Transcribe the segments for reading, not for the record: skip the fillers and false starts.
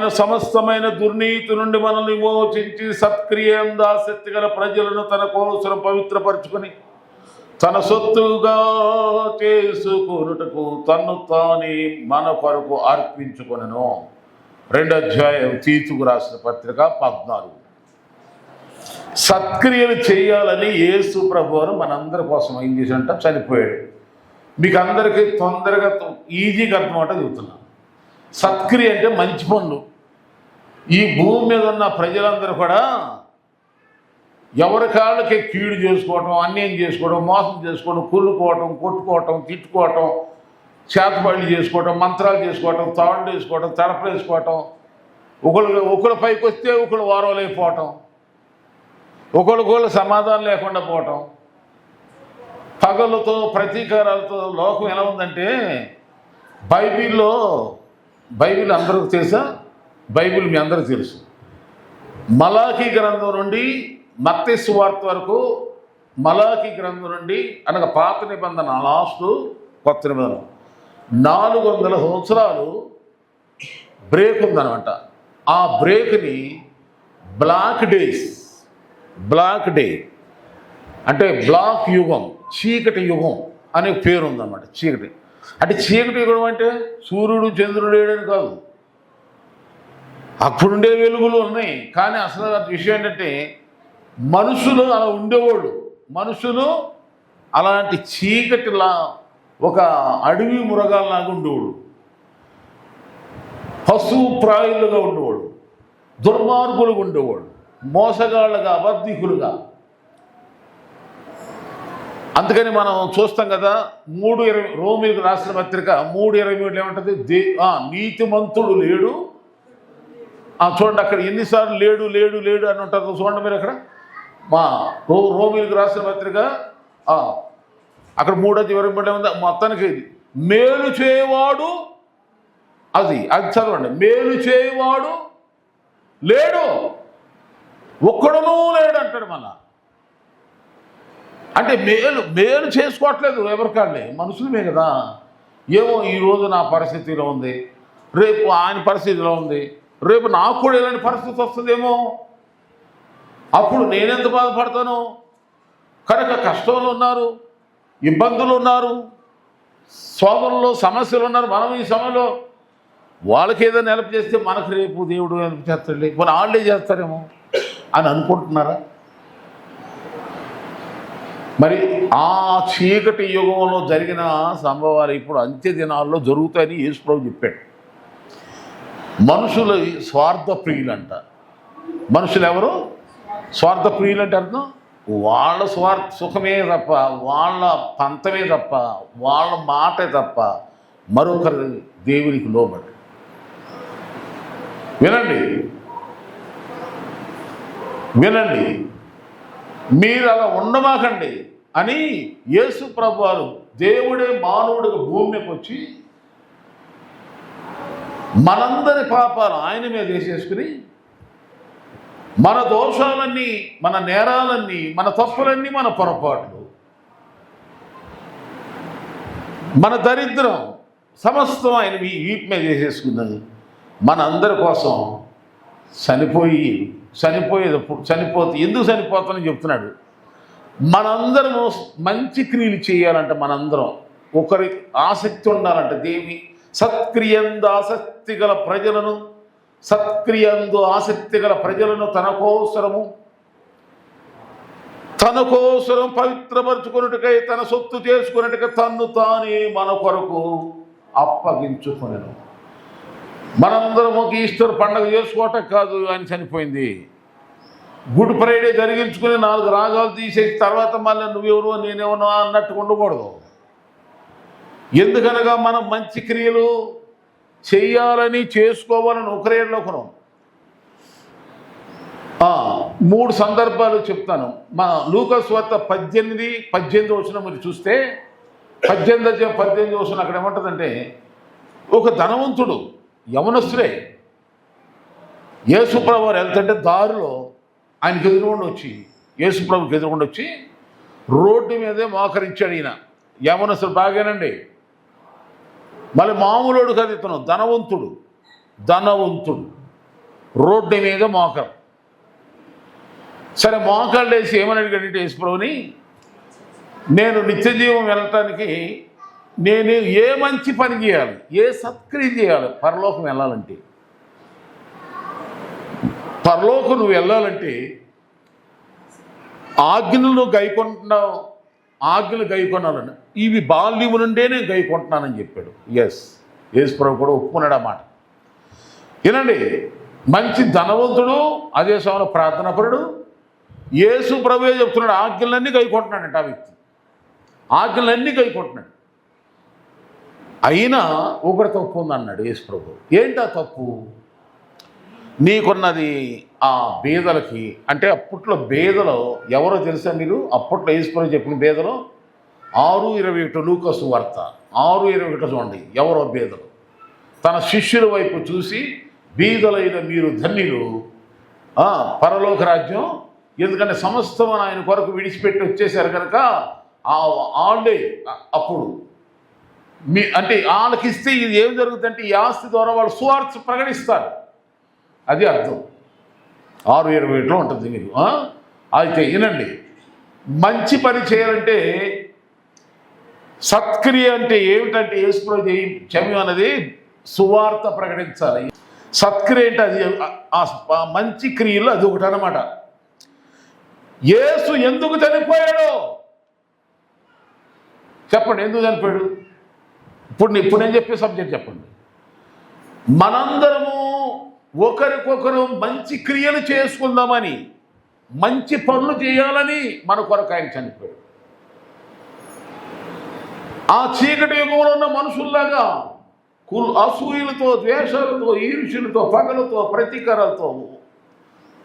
ఆయన సమస్తమైన దుర్నీతి నుండి మనల్ని విమోచించి సత్క్రియందు ఆసక్తి గల ప్రజలను తన కోసం పవిత్రపరచుకొని తన సొత్తుగా చేసుకొనుటకు తన్ను తానే మన కొరకు అర్పించుకొనెను. 2వ అధ్యాయం తీతుకు రాసిన పత్రిక 14. సత్క్రియలు చేయాలని యేసు ప్రభువును మనందరి కోసం ఏం చేసినట్ట చనిపోయాడు. మీకు అందరికీ తొందరగా ఈజీగా అర్థమాట చెబుతున్నాను. సత్క్రియ అంటే మంచి పనులు. ఈ భూమి మీద ఉన్న ప్రజలందరూ కూడా ఎవరి కాళ్ళకి కీడు చేసుకోవటం, అన్యాయం చేసుకోవడం, మోసం చేసుకోవడం, కుళ్ళుకోవటం, కొట్టుకోవటం, తిట్టుకోవటం, చేతబడులు చేసుకోవటం, మంత్రాలు చేసుకోవటం, తాళ్ళు వేసుకోవటం, తడపలు వేసుకోవటం, ఒకళ్ళు పైకి వస్తే ఒకళ్ళు వారం అయిపోవటం, ఒకళ్ళకొకళ్ళు సమాధానం లేకుండా పోవటం, పగలతో ప్రతీకారాలతో లోకం ఎలా ఉందంటే బైబిల్ అందరికీ తెలుసా? బైబిల్ మీ అందరికీ తెలుసు. మలాకీ గ్రంథం నుండి మత్తయి సువార్త వరకు, మలాకీ గ్రంథం నుండి అనగా పాత నిబంధన లాస్ట్, కొత్త నిబంధన 400 సంవత్సరాలు బ్రేక్ ఉందనమాట. ఆ బ్రేక్ని బ్లాక్ డే అంటే బ్లాక్ యుగం, చీకటి యుగం అనే పేరు ఉందన్నమాట. చీకటి అంటే చీకటి యుగం అంటే సూర్యుడు చంద్రుడు లేడని కాదు, అప్పుడుండే వెలుగులు ఉన్నాయి. కానీ అసలు విషయం ఏంటంటే మనుషులు అలా ఉండేవాళ్ళు. మనుషులు అలాంటి చీకటిలా ఒక అడవి మృగాల్లాగా ఉండేవాడు, పశువు ప్రాయులుగా ఉండేవాడు, దుర్మార్గులుగా ఉండేవాడు, మోసగాళ్ళుగా, అబద్ధికులుగా. అందుకని మనం చూస్తాం కదా 3:20 రోమీలకు రాసిన పత్రిక 3:27 ఏమంటుంది? నీతిమంతుడు లేడు. చూడండి అక్కడ ఎన్నిసార్లు లేడు లేడు లేడు అని ఉంటుంది చూడండి మీరు. అక్కడ మా రోమీలకు రాసిన పత్రిక అక్కడ 3:23 ఉంది. మొత్తానికి మేలు చేయవాడు, అది చదవండి. మేలు చేయవాడు లేడు, ఒక్కడనూ లేడు అంటాడు. మన అంటే మేలు చేసుకోవట్లేదు ఎవరికాళ్ళే, మనుషులమే కదా. ఏమో ఈరోజు నా పరిస్థితిలో ఉంది, రేపు ఆయన పరిస్థితిలో ఉంది, రేపు నాకు కూడా ఇలాంటి పరిస్థితి వస్తుందేమో, అప్పుడు నేనెంత బాధపడతాను. కనుక కష్టంలో ఉన్నారు, ఇబ్బందులు ఉన్నారు, సోదరులు సమస్యలు ఉన్నారు. మనం ఈ సమయంలో వాళ్ళకి ఏదైనా హెల్ప్ చేస్తే మనకు రేపు దేవుడు హెల్ప్ చేస్తాడు, మన వాళ్ళే చేస్తారేమో అని అనుకుంటున్నారా? మరి ఆ చీకటి యుగంలో జరిగిన సంభవాలు ఇప్పుడు అంత్య దినాల్లో జరుగుతాయని యేసు ప్రభువు చెప్పాడు. మనుషులు స్వార్థ ప్రియులంట. మనుషులు ఎవరు స్వార్థ ప్రియులంటే అర్థం వాళ్ళ సుఖమే తప్ప, వాళ్ళ పంతమే తప్ప, వాళ్ళ మాటే తప్ప మరొకరు దేవునికి లోబడి. వినండి, మీరు అలా ఉండమాకండి అని యేసు ప్రభువారు దేవుడే మానవుడిగా భూమికి వచ్చి మనందరి పాపాలు ఆయన మీద వేసేసుకుని, మన దోషాలన్నీ, మన నేరాలన్నీ, మన తప్పులన్నీ, మన పొరపాట్లు, మన దరిద్రం సమస్తం ఆయన వీటి మీద వేసేసుకున్నది. మన అందరి కోసం చనిపోతే ఎందుకు చనిపోతానని చెప్తున్నాడు. మనందరము మంచి క్రియలు చేయాలంట. మనందరం ఒకరి ఆసక్తి ఉండాలంట. దేవి సత్క్రియందు ఆసక్తి గల ప్రజలను తన కోసరం పవిత్రపరచుకున్నట్టుకై, తన సొత్తు చేసుకున్నట్టుగా తన్ను తానే మన కొరకు అప్పగించుకునేను. మనందరం ఒక ఈస్టర్ పండుగ చేసుకోవటం కాదు, ఆయన చనిపోయింది. గుడ్ ఫ్రైడే జరిగించుకుని 4 రాగాలు తీసేసి తర్వాత మళ్ళీ నువ్వెవరు నేనెవరు అన్నట్టు ఉండకూడదు. ఎందుకనగా మనం మంచి క్రియలు చేయాలని, చేసుకోవాలని ఒకరేళ్ళలో ఒకరం 3 సందర్భాలు చెప్తాను. మా లూకాసు వార్త 18 మీరు చూస్తే 18 అక్కడ ఏమంటుందంటే, ఒక ధనవంతుడు యవనస్తుడే యేసుప్రభు వారు వెళ్తుంటే దారిలో ఆయనకు ఎదురుగుండా వచ్చి రోడ్డు మీదే మోకరించాడు. ఈయన యవనస్తుడు బాగానండి, మళ్ళీ మామూలుడు కదా, ఇతను ధనవంతుడు. రోడ్డు మీద మోకాలు. సరే మోకాళ్ళు వేసి ఏమని అడిగాడంటే యేసుప్రభుని, నేను నిత్యజీవం వెళ్ళటానికి నేను ఏ మంచి పని చేయాలి, ఏ సత్క్రియ చేయాలి పరలోకం వెళ్ళాలంటే? పరలోకం నువ్వు వెళ్ళాలంటే ఆజ్ఞలు గైకొంటున్నావు, ఆజ్ఞలు గైకొనాలని ఇవి బాల్యము నుండే నేను గైకొంటున్నానని చెప్పాడు. యేసుప్రభు కూడా ఒప్పుకున్నాడు అన్నమాట. వినండి, మంచి ధనవంతుడు, అదే సమయంలో ప్రార్థనాపరుడు. యేసు ప్రభువే చెప్తున్నాడు ఆజ్ఞలన్నీ గైకొంటున్నాడంట ఆ వ్యక్తి, ఆజ్ఞలన్నీ గైకొంటున్నాడు. అయినా ఒకటి తప్పు ఉందన్నాడు యేసు ప్రభు. ఏంటా తప్పు? నీకున్నది ఆ బేదలకి, అంటే అప్పట్లో బేదలో ఎవరో తెలుసా మీరు? అప్పట్లో యేసు ప్రభు చెప్పిన బేదలో 6:21 లూకాసు వార్త 6:21 చూడండి. ఎవరో బేదలు తన శిష్యుల వైపు చూసి, బీదలైన మీరు ధన్యులు, పరలోక రాజ్యం, ఎందుకంటే సమస్తం ఆయన కొరకు విడిచిపెట్టి వచ్చేసారు కనుక వాళ్ళే అప్పుడు అంటే వాళ్ళకి ఇస్తే ఇది ఏం జరుగుతుందంటే ఈ ఆస్తి ద్వారా వాళ్ళు సువార్త ప్రకటిస్తారు. అది అర్థం. 6:21 ఉంటుంది మీరు. అయితే వినండి, మంచి పని చేయాలంటే సత్క్రియ అంటే ఏమిటంటే యేసుప్రభు క్షమ్యం అన్నది సువార్త ప్రకటించాలి. సత్క్రియ అంటే అది ఆ మంచి క్రియలు అది ఒకటి అన్నమాట. యేసు ఎందుకు చనిపోయాడు చెప్పండి? ఎందుకు చనిపోయాడు? ఇప్పుడు నేను చెప్పే సబ్జెక్ట్ చెప్పండి. మనందరము ఒకరికొకరు మంచి క్రియలు చేసుకుందామని, మంచి పనులు చేయాలని మన కొరకు ఆయన చనిపోయాడు. ఆ చీకటి యుగంలో ఉన్న మనుషుల్లాగా అసూయలతో, ద్వేషాలతో, ఈర్ష్యులతో, పగలతో, ప్రతీకారాలతో,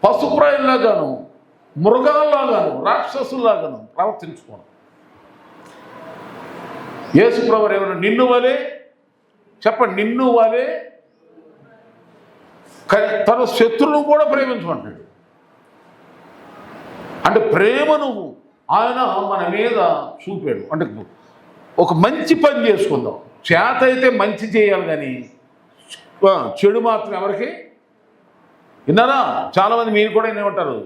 పశుప్రాయుల్లాగాను, మృగాల్లాగాను, రాక్షసుల్లాగాను ప్రవర్తించుకోను. యేసుప్రభు ఏమన్నా నిన్ను వలే చెప్పండి, నిన్ను వలే తన శత్రువును కూడా ప్రేమించమంటాడు. అంటే ప్రేమను ఆయన మన మీద చూపాడు. అంటే ఒక మంచి పని చేసుకుందాం, చేత అయితే మంచి చేయాలి, కానీ చెడు మాత్రం ఎవరికి విన్నారా? చాలామంది మీరు కూడా ఏమంటారు,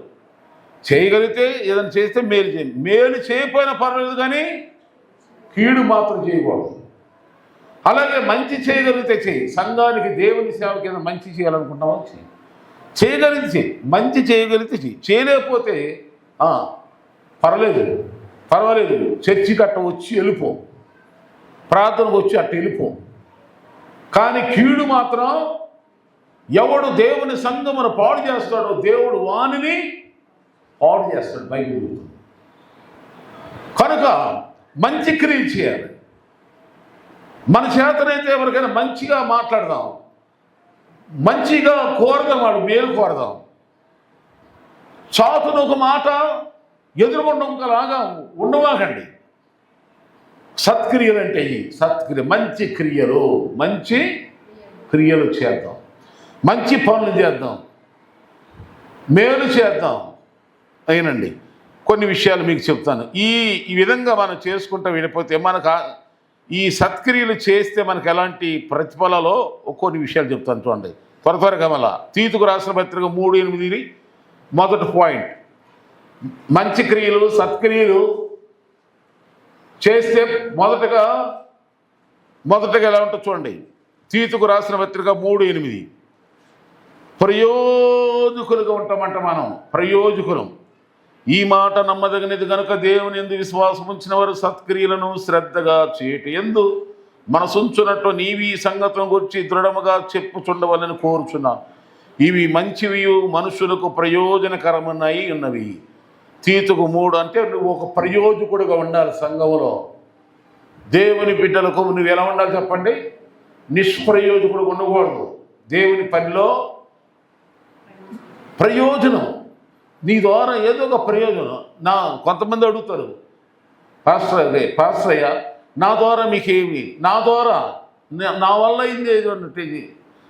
చేయగలిగితే ఏదైనా చేస్తే మేలు చేయండి, మేలు చేయకపోయినా పర్వాలేదు కానీ కీడు మాత్రం చేయకూడదు. అలాగే మంచి చేయగలిగితే చేయి. సంఘానికి, దేవుని సేవకి ఏదైనా మంచి చేయాలనుకుంటామో చేయగలిగితే చేయి, మంచి చేయగలిగితే చేయి. చేయలేకపోతే పర్వాలేదు, చర్చికి అట్ట వచ్చి వెళ్ళిపో, ప్రార్థనకు వచ్చి అట్ట వెళ్ళిపో. కానీ కీడు మాత్రం ఎవడు దేవుని సంఘమును పాడు చేస్తాడో దేవుడు వానిని పాడు చేస్తాడు, బైబిల్ చెబుతుంది. కనుక మంచి క్రియలు చేయాలి. మన చేతనైతే ఎవరికైనా మంచిగా మాట్లాడదాం, మంచిగా కోరదాం, వాడు మేలు కోరదాం. చాతును ఒక మాట, ఎదురుగుండా ఒకలాగా ఉండవాకండి. సత్క్రియలు అంటే సత్క్రియ, మంచి క్రియలు చేద్దాం, మంచి పనులు చేద్దాం, మేలు చేద్దాం. అయినండి, కొన్ని విషయాలు మీకు చెప్తాను. ఈ విధంగా మనం చేసుకుంటూ వెళ్ళిపోతే మనకు ఈ సత్క్రియలు చేస్తే మనకు ఎలాంటి ప్రతిఫలలో కొన్ని విషయాలు చెప్తాను చూడండి. త్వరగా మళ్ళా తీతుకు రాసిన పత్రిక 3:8 మొదటి పాయింట్. మంచి క్రియలు, సత్క్రియలు చేస్తే మొదటగా ఎలా ఉంటుందో చూడండి. తీతుకు రాసిన పత్రిక 3:8 ప్రయోజకులుగా ఉంటామంట మనం, ప్రయోజకులం. ఈ మాట నమ్మదగినది కనుక దేవుని యందు విశ్వాసం ఉంచిన వారు సత్క్రియలను శ్రద్ధగా చేయట ఎందు మనసుంచున్నట్టు నీవి ఈ సంగతులను గురించి దృఢముగా చెప్పుచుండవాలని కోరుచున్నాను. ఇవి మంచివి, మనుషులకు ప్రయోజనకరమన్నాయి ఉన్నవి. తీతుకు 3 అంటే నువ్వు ఒక ప్రయోజకుడుగా ఉండాలి సంఘంలో. దేవుని బిడ్డలకు నువ్వు ఎలా ఉండాలి చెప్పండి? నిష్ప్రయోజకుడుగా ఉండకూడదు. దేవుని పనిలో ప్రయోజనం, నీ ద్వారా ఏదో ఒక ప్రయోజనం. కొంతమంది అడుగుతారు, పాస్టర్ అయ్యా నా ద్వారా మీకేమి, నా ద్వారా నా వల్ల అయింది ఏదో ఉన్నట్టు,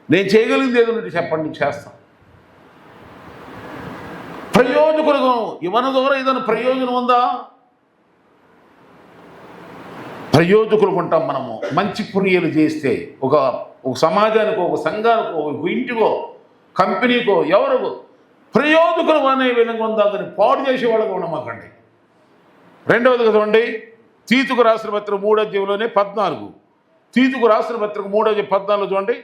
నేను చేయగలిగింది ఏదో ఉన్నట్టు చెప్పండి, చేస్తాను. ప్రయోజకులుగా ఇవన్న ద్వారా ఏదైనా ప్రయోజనం ఉందా? ప్రయోజకులుగా ఉంటాం మనము మంచి క్రియలు చేస్తే. ఒక సమాజానికి, ఒక సంఘానికి, ఒక ఇంటికో కంపెనీకో ఎవరికో ప్రయోజకులు అనే విధంగా ఉందా, దాన్ని పాడు చేసేవాళ్ళగా ఉండమాకండి. రెండవదిగా చూడండి, తీతుకు రాసిన పత్రిక 3:14, తీతుకు రాసిన పత్రిక 3:14 చూడండి.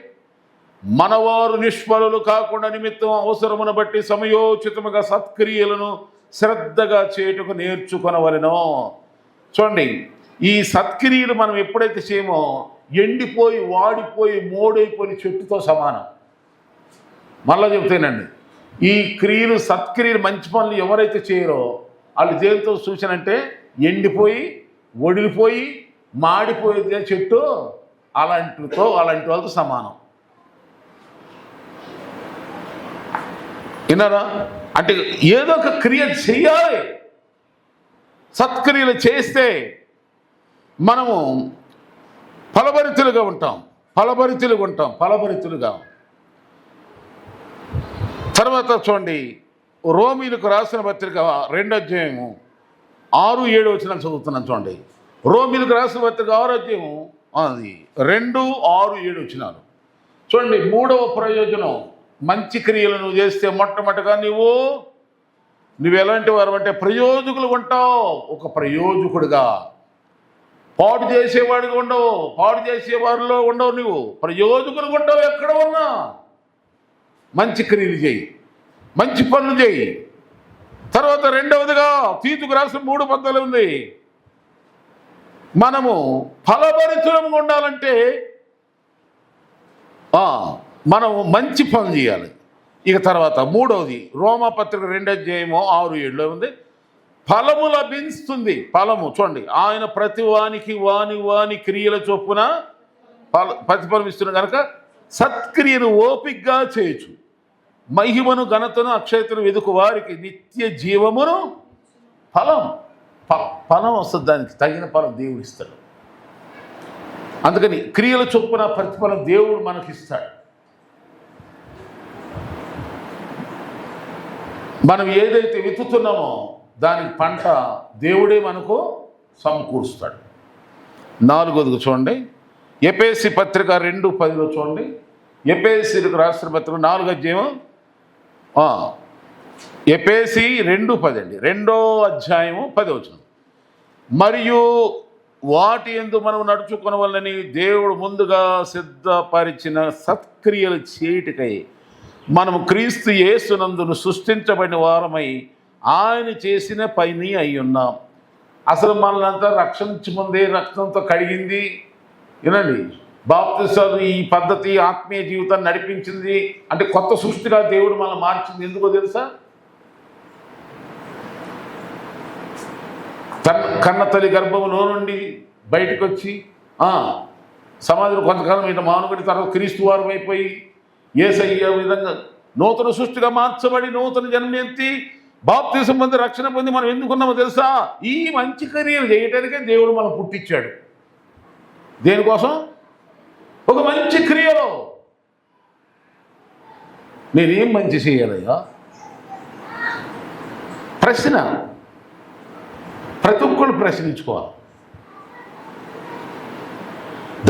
మనవారు నిష్ఫలులు కాకుండా నిమిత్తం అవసరమును బట్టి సమయోచితముగా సత్క్రియలను శ్రద్ధగా చేయుటకు నేర్చుకొనవలెను. చూడండి, ఈ సత్క్రియలు మనం ఎప్పుడైతే చేయమో ఎండిపోయి వాడిపోయి మోడైపోయి చెట్టుతో సమానం. మళ్ళా చెబుతానండి, ఈ క్రియలు సత్క్రియలు మంచి పనులు ఎవరైతే చేయరో వాళ్ళు దేనితో సూచనంటే ఎండిపోయి ఒడిలిపోయి మాడిపోయేదే చెట్టు, అలాంటి వాళ్ళతో సమానం. విన్నారా? అంటే ఏదో ఒక క్రియ చెయ్యాలి. సత్క్రియలు చేస్తే మనము ఫలభరితులుగా ఉంటాం. తర్వాత చూడండి, రోమీలకు రాసిన పత్రిక 2:6-7 చదువుతున్నాను చూడండి. రోమీలకు రాసిన పత్రిక 6:2-6-7 చూడండి. 3వ ప్రయోజనం, మంచి క్రియలు నువ్వు చేస్తే మొట్టమొదటిగా నువ్వు ఎలాంటి వారు అంటే ప్రయోజకులు ఉంటావు. ఒక ప్రయోజకుడుగా, పాడు చేసేవాడిగా ఉండవు, పాడు చేసేవారిలో ఉండవు, నువ్వు ప్రయోజకులు ఉంటావు. ఎక్కడ ఉన్నా మంచి క్రియలు చేయి, మంచి పనులు చేయి. తర్వాత రెండవదిగా తీతుకు రాసిన 3:14 ఉంది, మనము ఫలభరితులంగా ఉండాలంటే మనము మంచి పనులు చేయాలి. ఇక తర్వాత మూడవది రోమాపత్రిక 2:6-7 ఉంది, ఫలము లభిస్తుంది. ఫలము చూడండి, ఆయన ప్రతి వానికి వాని క్రియల చొప్పున ప్రతిఫలం ఇస్తున్న కనుక సత్క్రియను ఓపికగా చేయొచ్చు. మహిమను ఘనతను అక్షయతను వెదుకు వారికి నిత్య జీవమును ఫలం వస్తుంది. దానికి తగిన ఫలం దేవుడు ఇస్తాడు. అందుకని క్రియల చొప్పున ప్రతిఫలం దేవుడు మనకిస్తాడు. మనం ఏదైతే విత్తుతున్నామో దానికి పంట దేవుడే మనకు సమకూరుస్తాడు. 4వదిగా చూడండి, ఎఫెసీ పత్రిక 2:10 చూడండి. ఎఫెసీలకు రాసిన పత్రిక 4వ ఎఫెసీ 2:10 అండి, 2:10 మరియు వాటి యందు మనం నడుచుకొనవలెనని దేవుడు ముందుగా సిద్ధపరిచిన సత్క్రియలు చేయుటకై మనము క్రీస్తు యేసునందును సృష్టించబడిన వారమై ఆయన చేసిన పని అయి ఉన్నాం. అసలు మనల్నంతా రక్షించి ముందే రక్తంతో కడిగింది. వినండి, బాప్తిసాలు ఈ పద్ధతి ఆత్మీయ జీవితాన్ని నడిపించింది. అంటే కొత్త సృష్టిగా దేవుడు మనల్ని మార్చింది. ఎందుకో తెలుసా? కన్న తల్లి గర్భంలో నుండి బయటకు వచ్చి సమాజంలో కొంతకాలం ఇట్లా మానుబడి తర్వాత క్రీస్తు వారం అయిపోయి యేసయ్య విధంగా నూతన సృష్టిగా మార్చబడి నూతన జన్మెత్తి బాప్తిసం పొంది రక్షణ పొంది మనం ఎందుకున్నామో తెలుసా? ఈ మంచి క్రియలు చేయటానికే దేవుడు మనం పుట్టించాడు. దేనికోసం? ఒక మంచి క్రియలో. నేనేం మంచి చేయాలయ్యా? ప్రశ్న ప్రతి ఒక్కళ్ళు ప్రశ్నించుకోవాలి.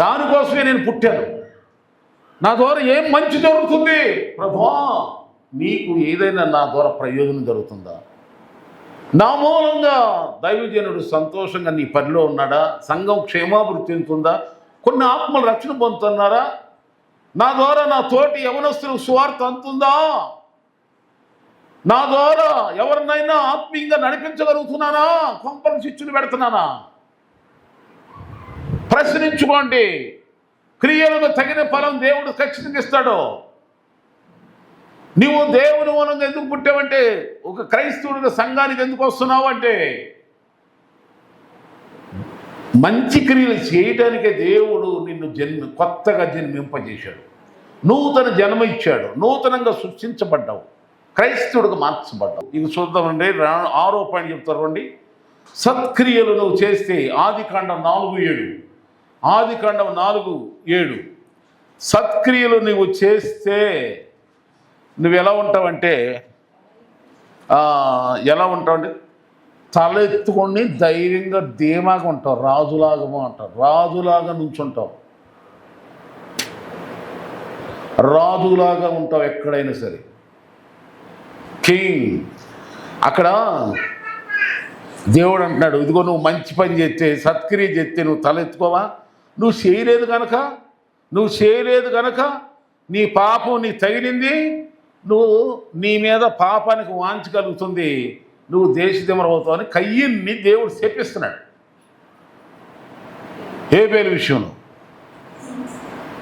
దానికోసమే నేను పుట్టాను. నా ద్వారా ఏం మంచి జరుగుతుంది ప్రభువా? నీకు ఏదైనా నా ద్వారా ప్రయోజనం జరుగుతుందా? నా మూలంగా దైవజనుడు సంతోషంగా నీ పనిలో ఉన్నాడా? సంఘం క్షేమాభివృద్ధి చెందుతుందా? కొన్ని ఆత్మలు రక్షణ పొందుతున్నారా? నా ద్వారా నా తోటి యవనస్తులకు సువార్త అందుతుందా? నా ద్వారా ఎవరినైనా ఆత్మీయంగా నడిపించగలుగుతున్నానా? కొంపలు చిచ్చులు పెడుతున్నానా? ప్రశ్నించుకోండి. క్రియలకు తగిన ఫలం దేవుడు ఖచ్చితంగా ఇస్తాడు. నువ్వు దేవుని మూలంగా ఎందుకు పుట్టావంటే, ఒక క్రైస్తవుడిగా సంఘానికి ఎందుకు వస్తున్నావు అంటే, మంచి క్రియలు చేయటానికే దేవుడు నిన్ను కొత్తగా జన్మింపజేశాడు. నూతన జన్మ ఇచ్చాడు. నూతనంగా సృష్టించబడ్డావు. క్రైస్తవుడిగా మార్చబడ్డావు. ఇది చూద్దామండి. 6వ పాయింట్ చెప్తారు అండి. సత్క్రియలు నువ్వు చేస్తే ఆదికాండం 4:7 ఆదికాండం 4:7 సత్క్రియలు నువ్వు చేస్తే నువ్వు ఎలా ఉంటావంటే తలెత్తుకొని ధైర్యంగా ధీమాగా ఉంటావు. రాజులాగా ఉంటావు. రాజులాగా నుంచుంటావు. రాజులాగా ఉంటావు ఎక్కడైనా సరే, కింగ్. అక్కడ దేవుడు అంటున్నాడు, ఇదిగో నువ్వు మంచి పని చేస్తే, సత్క్రియ చేస్తే నువ్వు తలెత్తుకోవా? నువ్వు చేయలేదు కనుక నీ పాపం నీకు తగిలింది, నీ మీద పాపానికి వాంఛ కలుగుతుంది, నువ్వు దేశదిమ్మరవుతావు అని కయ్యన్ని దేవుడు శపిస్తున్నాడు హేబేలు విషయంలో.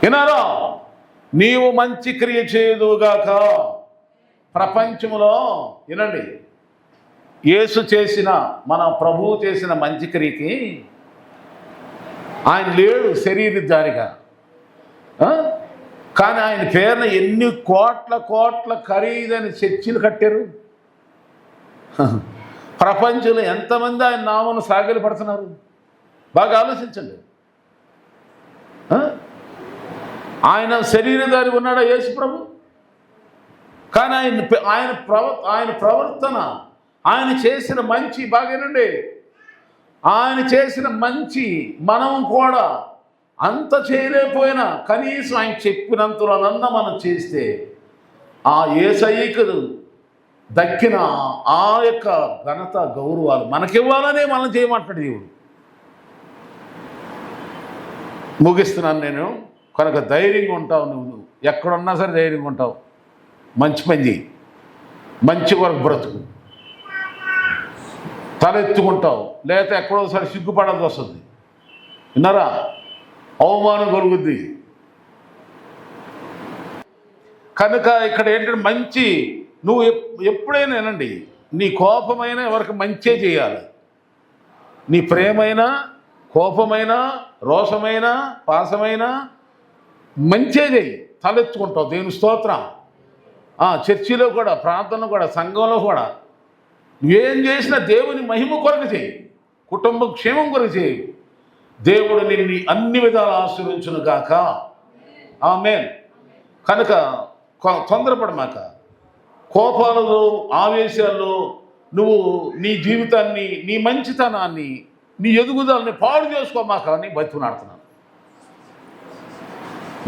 వినారా? నీవు మంచి క్రియ చేయదుగాక. ప్రపంచంలో వినండి, యేసు చేసిన, మన ప్రభువు చేసిన మంచి క్రియకి ఆయన లేడు శరీరధారిగా, కానీ ఆయన పేరున ఎన్ని కోట్ల ఖరీదైన చర్చిలు కట్టారు. ప్రపంచంలో ఎంతమంది ఆయన నామను సాగిలు పడుతున్నారు, బాగా ఆలోచించండి. ఆయన శరీరధారి ఉన్నాడా యేసు ప్రభు? కానీ ఆయన ప్రవర్తన, ఆయన చేసిన మంచి, బాగానండి, ఆయన చేసిన మంచి మనం కూడా అంత చేయలేకపోయినా కనీసం ఆయన చెప్పినంతలోనన్నా మనం చేస్తే ఆ యేసయ్యకు దక్కిన ఆ యొక్క ఘనత గౌరవాలు మనకివ్వాలనే మనం చేయమంటాడు దేవుడు. ముగిస్తున్నాను నేను. కనుక ధైర్యంగా ఉంటావు, నువ్వు ఎక్కడున్నా సరే ధైర్యంగా ఉంటావు. మంచి పని చేయి, మంచి వరకు బ్రతుకు, తలెత్తుకుంటావు, లేకపోతే ఎక్కడోసారి సిగ్గుపడాల్సి వస్తుంది. విన్నారా? అవమానం కలుగుద్ది. కనుక ఇక్కడ ఏంటంటే మంచి, నువ్వు ఎప్పుడైనా వినండి, నీ కోపమైనా ఎవరికి మంచే చేయాలి. నీ ప్రేమైనా, కోపమైనా, రోషమైనా, పాసమైనా మంచే చేయి, తలెత్తుకుంటావు. దేవుని స్తోత్రం. చర్చిలో కూడా, ప్రార్థనలో కూడా, సంఘంలో కూడా నువ్వేం చేసినా దేవుని మహిమ కొరకు చేయి, కుటుంబ క్షేమం కొరకు చేయి. దేవుడు నిన్ను అన్ని విధాలు ఆశీర్వదించును గాక. ఆమేన్. కనుక తొందరపడమాక. కోపాలలో, ఆవేశాల్లో నువ్వు నీ జీవితాన్ని, నీ మంచితనాన్ని, నీ ఎదుగుదలని పాడు చేసుకోమాక అని బతికునాడుతున్నాను.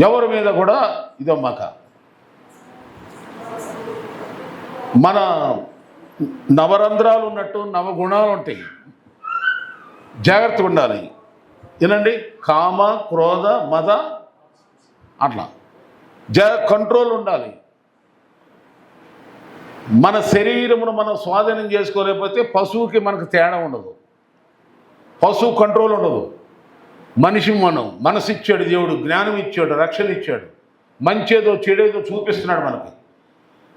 ఎవరి మీద కూడా ఇదమ్మాక. మన నవరంధ్రాలు ఉన్నట్టు నవగుణాలు ఉంటాయి, జాగ్రత్తగా ఉండాలి. వినండి, కామ, క్రోధ, మద, అట్లా కంట్రోల్ ఉండాలి. మన శరీరమును మనం స్వాధీనం చేసుకోలేకపోతే పశువుకి మనకు తేడా ఉండదు, పశువు కంట్రోల్ ఉండదు. మనిషి మనసు ఇచ్చాడు దేవుడు, జ్ఞానం ఇచ్చాడు, రక్షణ ఇచ్చాడు, మంచేదో చెడేదో చూపిస్తున్నాడు మనకి.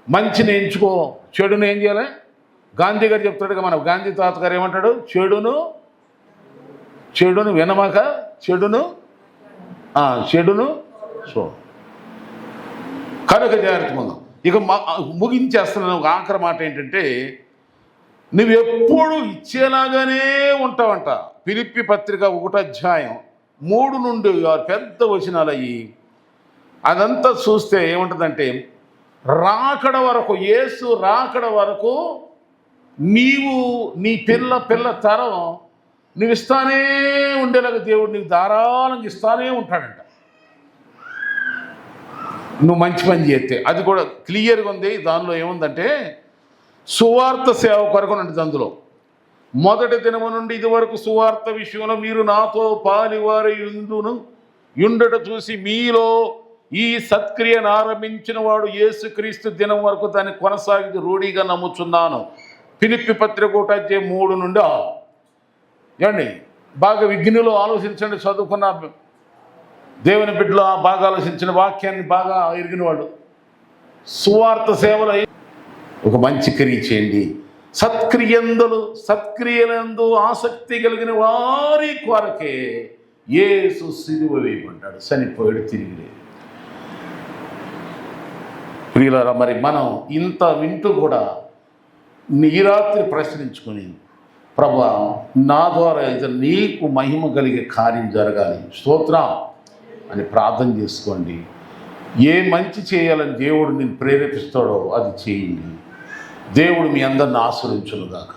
మంచిని ఎంచుకో, చెడును ఏం చేయాలి? గాంధీ గారు చెప్తాడుగా, మన గాంధీ తాత గారు ఏమంటాడు? చెడును వినమాక, చెడును సో కనుక జాగ్రత్త ముందు. ఇక ముగించేస్తున్నాను. ఒక ఆఖరి మాట ఏంటంటే, నువ్వెప్పుడు ఇచ్చేలాగానే ఉంటావంట. ఫిలిప్పీ పత్రిక 1:3 నుండి 6 పెద్ద వచనాలు అయ్యి అదంతా చూస్తే ఏముంటుందంటే, రాకడ వరకు, యేసు రాకడ వరకు నీవు, నీ పిల్ల తరం నువ్వు ఇస్తానే ఉండేలాగా దేవుడు నీకు ధారాళంగా ఇస్తానే ఉంటాడంట, నువ్వు మంచి పని చేస్తే. అది కూడా క్లియర్గా ఉంది. దానిలో ఏముందంటే, సువార్త సేవ కొరకు ఉంటుంది. అందులో మొదటి దినము నుండి ఇదివరకు సువార్త విషయంలో మీరు నాతో పాలివారి యుండుట చూసి మీలో ఈ సత్క్రియను ఆరంభించిన వాడు యేసుక్రీస్తు దినం వరకు దాన్ని కొనసాగి రూఢిగా నమ్ముచున్నాను. ఫిలిప్పీ పత్రిక 1:3 నుండి 6. ఏమండి, బాగా విజ్ఞులు ఆలోచించండి, చదువుకున్న దేవుని బిడ్డలు బాగా ఆలోచించిన, వాక్యాన్ని బాగా ఎరిగిన వాళ్ళు. సువార్త సేవలో ఒక మంచి క్రియ చేయండి. సత్క్రియలందు ఆసక్తి కలిగిన వారి కొరకే యేసు సిలువ వేయబడ్డాడు, చనిపోయాడు, తిరిగి. ప్రియులారా, మరి మనం ఇంత వింటూ కూడా ఈ రాత్రి ప్రశ్నించుకొని, ప్రభువా నా ద్వారా ఇది నీకు మహిమ కలిగే కార్యం జరగాలి, స్తోత్రం అని ప్రార్థన చేసుకోండి. ఏ మంచి చేయాలని దేవుడు నేను ప్రేరేపిస్తాడో అది చేయండి. దేవుడు మీ అందరిని ఆశీర్వదించును గాక.